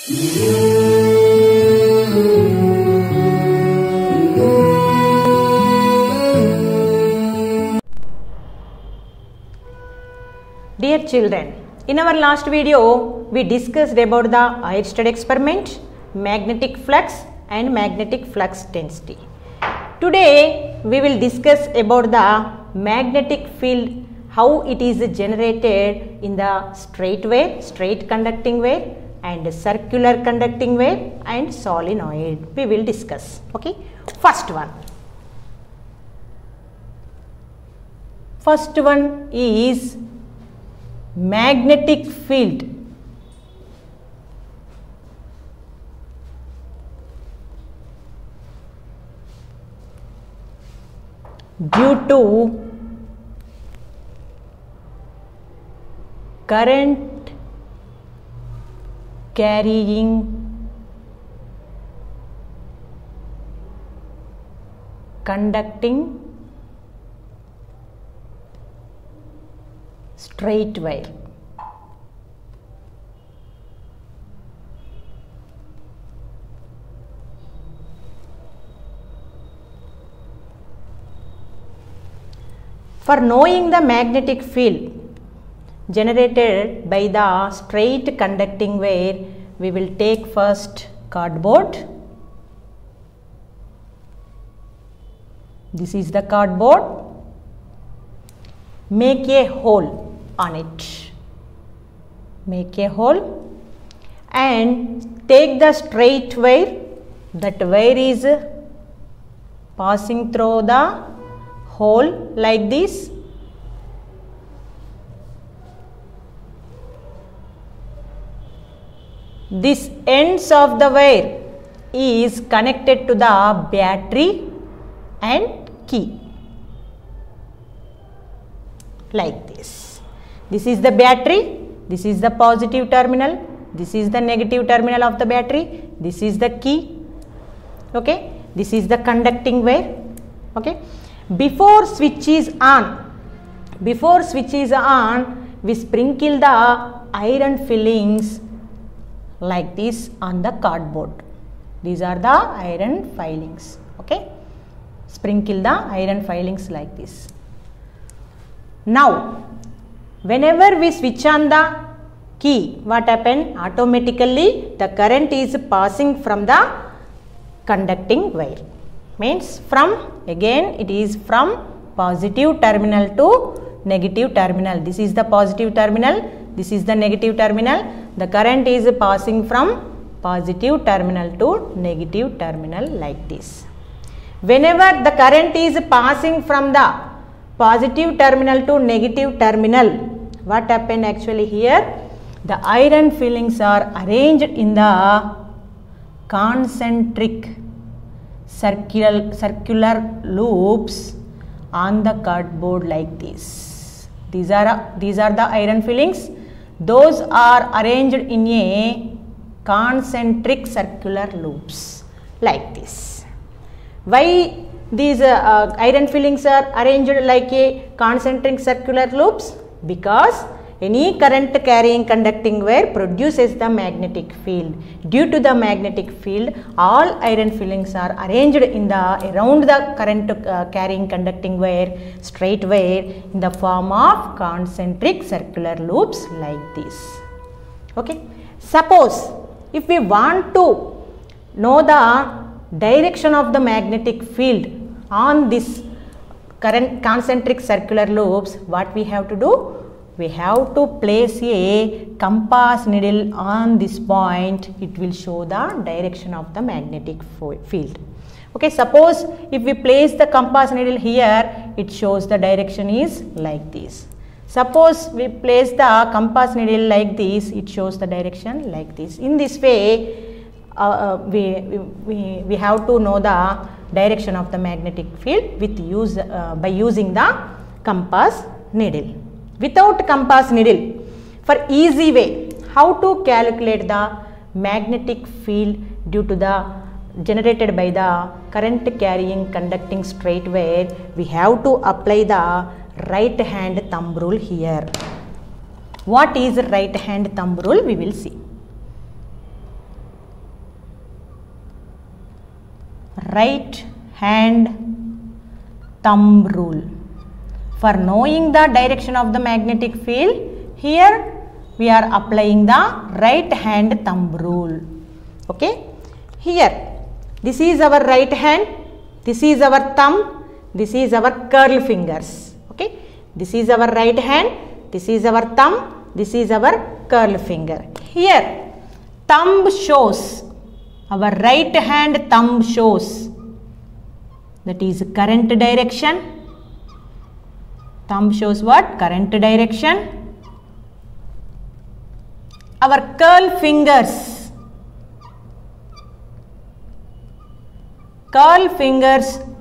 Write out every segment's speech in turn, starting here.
Dear children, in our last video we discussed about the Oersted experiment, magnetic flux and magnetic flux density. Today we will discuss about the magnetic field, how it is generated in the straight wire, straight conducting wire, and circular conducting wire and solenoid. We will discuss. Okay, first one is magnetic field. Due to current carrying conducting straight wire. For knowing the magnetic field generated by the straight conducting wire, we will take first cardboard. This is the cardboard. Make a hole on it. Make a hole and take the straight wire. That wire is passing through the hole like this. This ends of the wire is connected to the battery and key like this. This is the battery, this is the positive terminal, this is the negative terminal of the battery, this is the key. Okay, this is the conducting wire. Okay, before switch is on, we sprinkle the iron fillings like this on the cardboard. These are the iron filings. Okay, sprinkle the iron filings like this. Now whenever we switch on the key, what happen? Automatically the current is passing from the conducting wire. Means from, again it is from positive terminal to negative terminal. This is the positive terminal, this is the negative terminal. The current is passing from positive terminal to negative terminal like this. Whenever the current is passing from the positive terminal to negative terminal, what happened actually here? The iron fillings are arranged in the concentric circular loops on the cardboard like this. These are the iron fillings. Those are arranged in a concentric circular loops like this. Why these iron fillings are arranged like a concentric circular loops? Because any current carrying conducting wire produces the magnetic field. Due to the magnetic field, all iron fillings are arranged in the around the current carrying conducting wire, straight wire, in the form of concentric circular loops like this. Okay. Suppose if we want to know the direction of the magnetic field on this current concentric circular loops, what we have to do? We have to place a compass needle on this point. It will show the direction of the magnetic field. Okay, suppose if we place the compass needle here, it shows the direction is like this. Suppose we place the compass needle like this, it shows the direction like this. In this way, we have to know the direction of the magnetic field by using the compass needle. Without compass needle, for easy way, how to calculate the magnetic field due to the generated by the current carrying conducting straight wire, we have to apply the right hand thumb rule here. What is right hand thumb rule? We will see. right hand thumb rule. For knowing the direction of the magnetic field, here we are applying the right hand thumb rule. Okay, here this is our right hand, this is our thumb, this is our curl fingers. Okay, this is our right hand, this is our thumb, this is our curl finger. Here thumb shows, our right hand thumb shows, that is current direction. Thumb shows what? Current direction. Our curl fingers,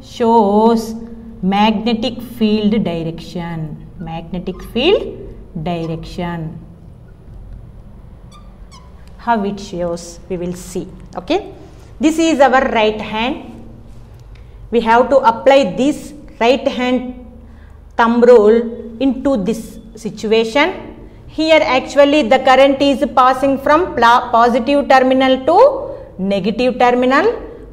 shows magnetic field direction. Magnetic field direction. How it shows, we will see. Okay, this is our right hand. We have to apply this right hand thumb rule into this situation. Here actually the current is passing from positive terminal to negative terminal.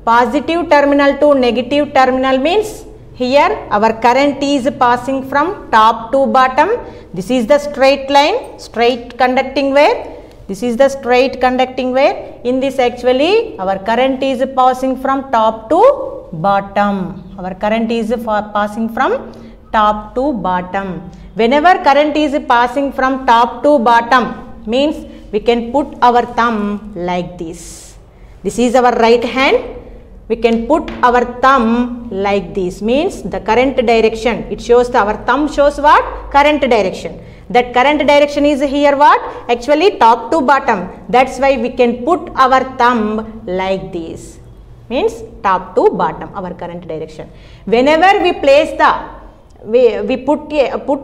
Positive terminal to negative terminal means here our current is passing from top to bottom. This is the straight line, straight conducting wire. This is the straight conducting wire. In this actually our current is passing from top to bottom. Our current is passing from top to bottom. Whenever current is passing from top to bottom means we can put our thumb like this. This is our right hand. We can put our thumb like this, means the current direction. It shows our thumb shows what? Current direction. That current direction is here what? Actually top to bottom. That's why we can put our thumb like this. Means top to bottom, our current direction. Whenever we place the we put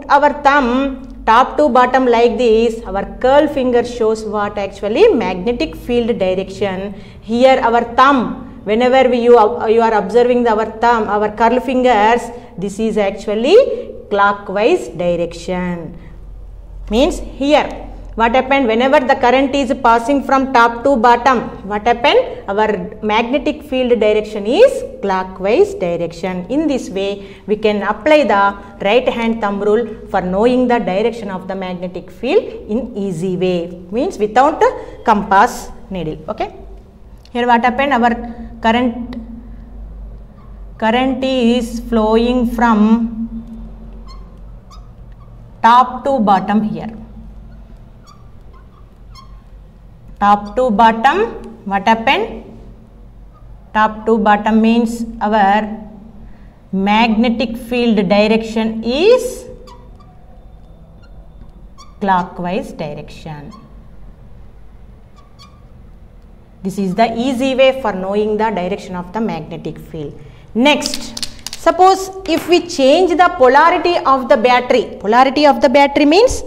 our thumb top to bottom like this, our curl finger shows what? Actually magnetic field direction. Here our thumb, whenever you are observing our thumb, our curl fingers, this is actually clockwise direction. Means here what happened? Whenever the current is passing from top to bottom, what happened? Our magnetic field direction is clockwise direction. In this way we can apply the right hand thumb rule for knowing the direction of the magnetic field in easy way, means without compass needle. Okay, here what happened? Our current is flowing from top to bottom here. Top to bottom, what happened? Top to bottom means our magnetic field direction is clockwise direction. This is the easy way for knowing the direction of the magnetic field. Next, suppose if we change the polarity of the battery. Polarity of the battery means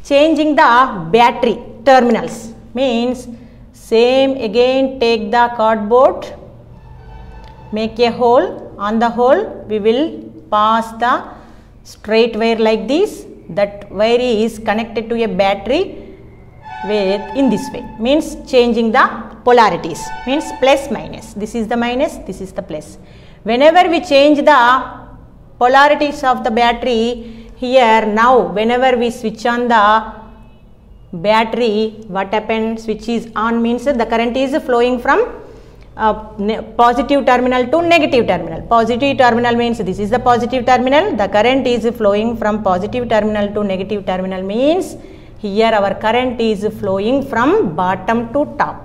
changing the battery terminals. Means same again, take the cardboard, make a hole. On the hole we will pass the straight wire like this. That wire is connected to a battery with in this way, means changing the polarities, means plus minus. This is the minus, this is the plus. Whenever we change the polarities of the battery, here now whenever we switch on the battery, what happens? Switch is on means the current is flowing from positive terminal to negative terminal. Positive terminal means this is the positive terminal. The current is flowing from positive terminal to negative terminal means here our current is flowing from bottom to top.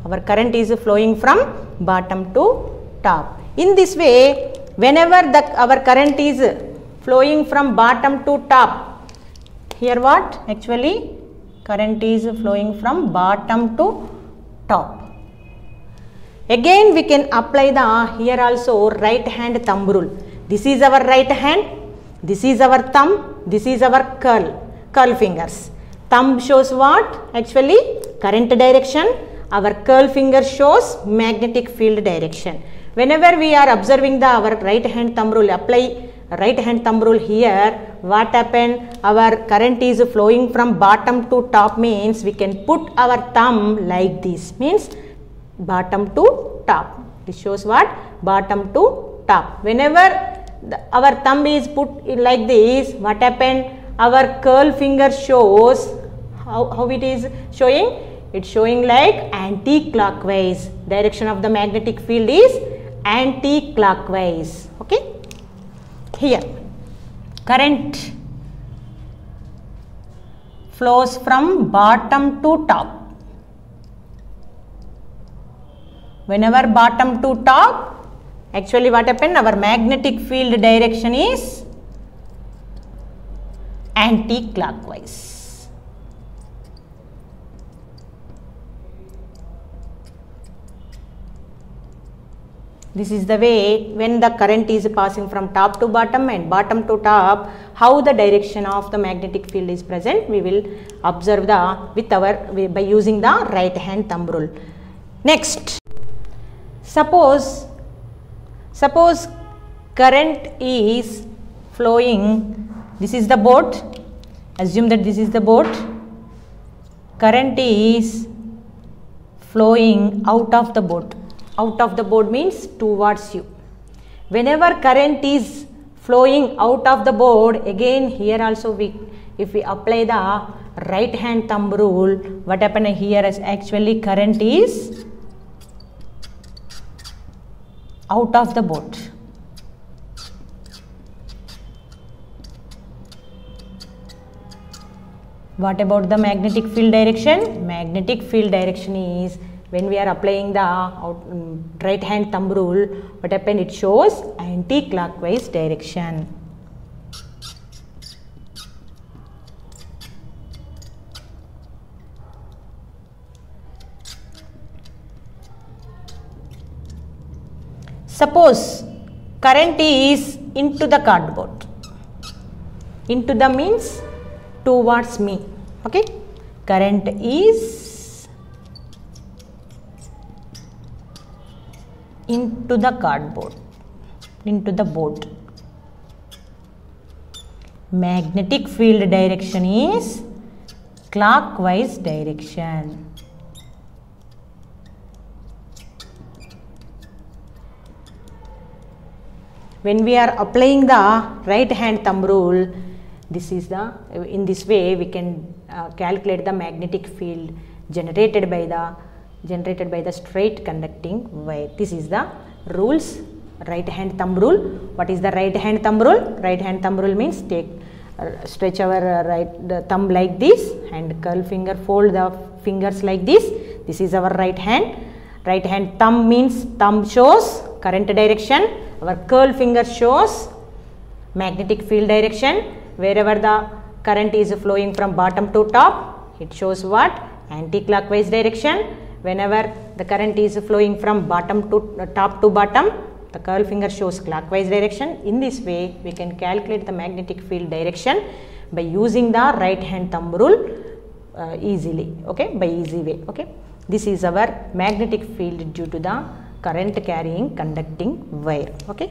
Our current is flowing from bottom to top. In this way, whenever our current is flowing from bottom to top, here what? Actually current is flowing from bottom to top. Again we can apply the here also right hand thumb rule. This is our right hand, this is our thumb, this is our curl fingers. Thumb shows what? Actually current direction. Our curl finger shows magnetic field direction. Whenever we are observing our right hand thumb rule, apply right hand thumb rule here, what happened? Our current is flowing from bottom to top means we can put our thumb like this, means bottom to top. This shows what? bottom to top. Whenever our thumb is put like this, what happened? Our curl finger shows how it is showing. It's showing like anti-clockwise. Direction of the magnetic field is anti-clockwise. Okay. Here, current flows from bottom to top. Whenever bottom to top, actually what happened? Our magnetic field direction is anti-clockwise. This is the way when the current is passing from top to bottom and bottom to top, how the direction of the magnetic field is present. We will observe by using the right hand thumb rule. Next, suppose current is flowing. This is the boat. Assume that this is the boat. Current is flowing out of the boat. Out of the boat means towards you. Whenever current is flowing out of the boat, again here also if we apply the right hand thumb rule, what happened here is actually current is out of the boat. What about the magnetic field direction? Magnetic field direction is, when we are applying the right hand thumb rule, what happened? It shows anti-clockwise direction. Suppose current is into the cardboard. Into the means towards me. Okay. Current is into the cardboard, into the boat. Magnetic field direction is clockwise direction. When we are applying the right hand thumb rule, in this way we can calculate the magnetic field generated by the straight conducting wire. This is the rules, right hand thumb rule. What is the right hand thumb rule? Right hand thumb rule means stretch our the thumb like this and curl finger, fold the fingers like this. This is our right hand. Right hand thumb means thumb shows current direction. Our curl finger shows magnetic field direction. Wherever the current is flowing from bottom to top, it shows what? Anti-clockwise direction. Whenever the current is flowing from bottom to top to bottom, the curl finger shows clockwise direction. In this way, we can calculate the magnetic field direction by using the right hand thumb rule easily. Okay, by easy way. Okay, this is our magnetic field due to the current carrying conducting wire. Okay.